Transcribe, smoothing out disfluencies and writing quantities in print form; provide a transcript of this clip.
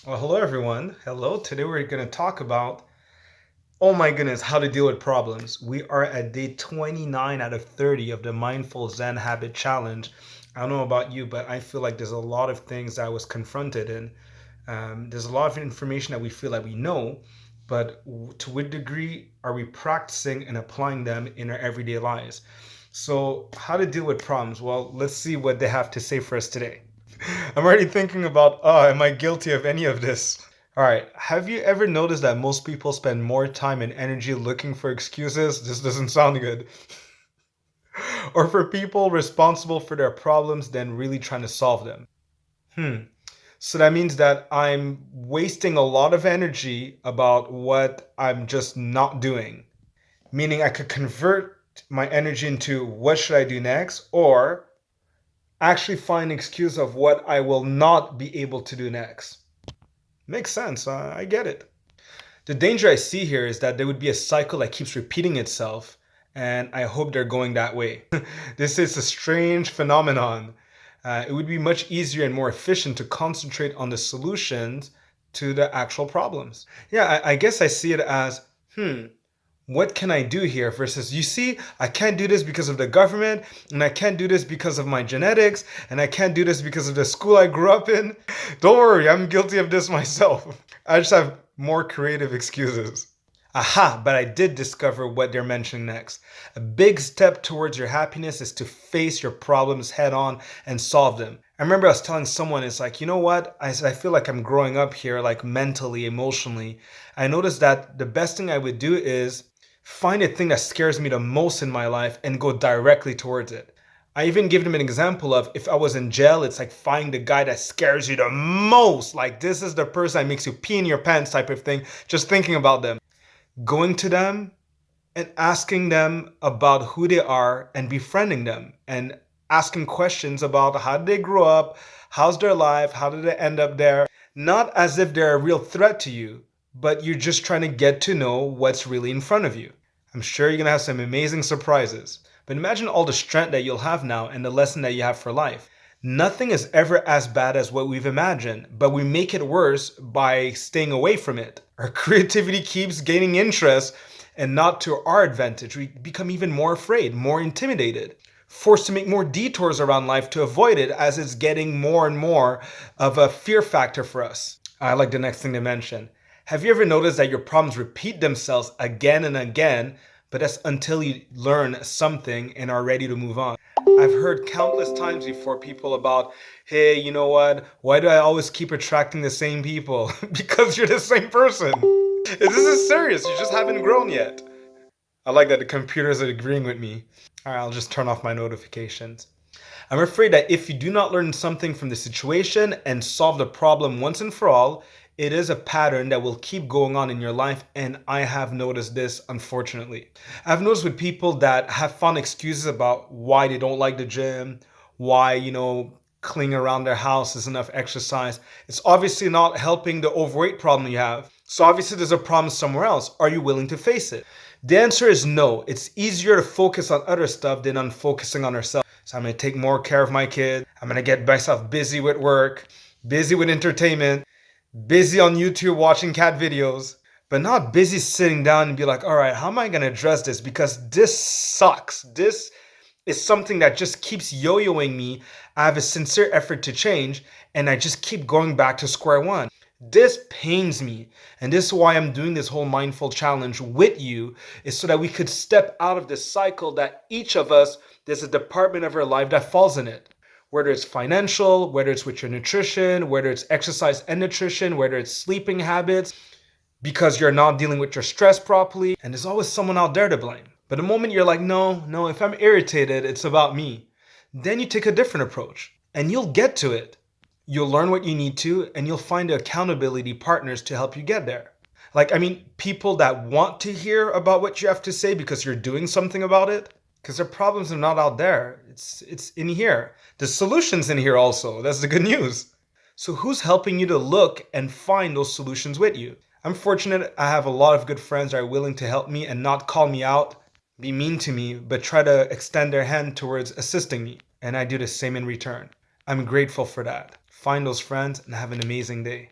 Well, hello everyone. Hello. Today we're going to talk about, oh my goodness, how to deal with problems. We are at day 29 out of 30 of the Mindful Zen Habit Challenge. I don't know about you, but I feel like there's a lot of things I was confronted in. There's a lot of information that we feel like we know, but to what degree are we practicing and applying them in our everyday lives? So, how to deal with problems? Well, let's see what they have to say for us today. I'm already thinking about, am I guilty of any of this? All right. Have you ever noticed that most people spend more time and energy looking for excuses? This doesn't sound good. Or for people responsible for their problems than really trying to solve them? Hmm. So that means that I'm wasting a lot of energy about what I'm just not doing. Meaning I could convert my energy into what should I do next, or actually find an excuse of what I will not be able to do next. Makes sense. I get it. The danger I see here is that there would be a cycle that keeps repeating itself, and I hope they're going that way. This is a strange phenomenon. It would be much easier and more efficient to concentrate on the solutions to the actual problems. Yeah, I guess I see it as, what can I do here? Versus, you see, I can't do this because of the government, and I can't do this because of my genetics, and I can't do this because of the school I grew up in. Don't worry, I'm guilty of this myself. I just have more creative excuses. Aha, but I did discover what they're mentioning next. A big step towards your happiness is to face your problems head on and solve them. I remember I was telling someone, it's like, you know what? I feel like I'm growing up here, like mentally, emotionally. I noticed that the best thing I would do is find a thing that scares me the most in my life and go directly towards it. I even give them an example of if I was in jail, it's like find the guy that scares you the most. Like this is the person that makes you pee in your pants type of thing, just thinking about them. Going to them and asking them about who they are and befriending them and asking questions about how did they grow up, how's their life, how did they end up there. Not as if they're a real threat to you, but you're just trying to get to know what's really in front of you. I'm sure you're going to have some amazing surprises. But imagine all the strength that you'll have now and the lesson that you have for life. Nothing is ever as bad as what we've imagined, but we make it worse by staying away from it. Our creativity keeps gaining interest and not to our advantage. We become even more afraid, more intimidated, forced to make more detours around life to avoid it as it's getting more and more of a fear factor for us. I like the next thing to mention. Have you ever noticed that your problems repeat themselves again and again, but that's until you learn something and are ready to move on? I've heard countless times before people about, hey, you know what? Why do I always keep attracting the same people? Because you're the same person. This is serious. You just haven't grown yet. I like that the computers are agreeing with me. All right, I'll just turn off my notifications. I'm afraid that if you do not learn something from the situation and solve the problem once and for all, it is a pattern that will keep going on in your life, and I have noticed this, unfortunately. I've noticed with people that have found excuses about why they don't like the gym, why, cleaning around their house is enough exercise. It's obviously not helping the overweight problem you have. So obviously there's a problem somewhere else. Are you willing to face it? The answer is no. It's easier to focus on other stuff than on focusing on ourselves. So I'm going to take more care of my kid. I'm going to get myself busy with work, busy with entertainment, busy on YouTube watching cat videos, but not busy sitting down and be like, all right, how am I going to address this? Because this sucks. This is something that just keeps yo-yoing me. I have a sincere effort to change, and I just keep going back to square one. This pains me, and this is why I'm doing this whole mindful challenge with you, is so that we could step out of this cycle that each of us, there's a department of our life that falls in it. Whether it's financial, whether it's with your nutrition, whether it's exercise and nutrition, whether it's sleeping habits, because you're not dealing with your stress properly, and there's always someone out there to blame. But the moment you're like, no, if I'm irritated, it's about me, then you take a different approach and you'll get to it. You'll learn what you need to, and you'll find accountability partners to help you get there. People that want to hear about what you have to say because you're doing something about it, because their problems are not out there. It's in here. The solution's in here also. That's the good news. So who's helping you to look and find those solutions with you? I'm fortunate I have a lot of good friends that are willing to help me and not call me out, be mean to me, but try to extend their hand towards assisting me. And I do the same in return. I'm grateful for that. Find those friends and have an amazing day.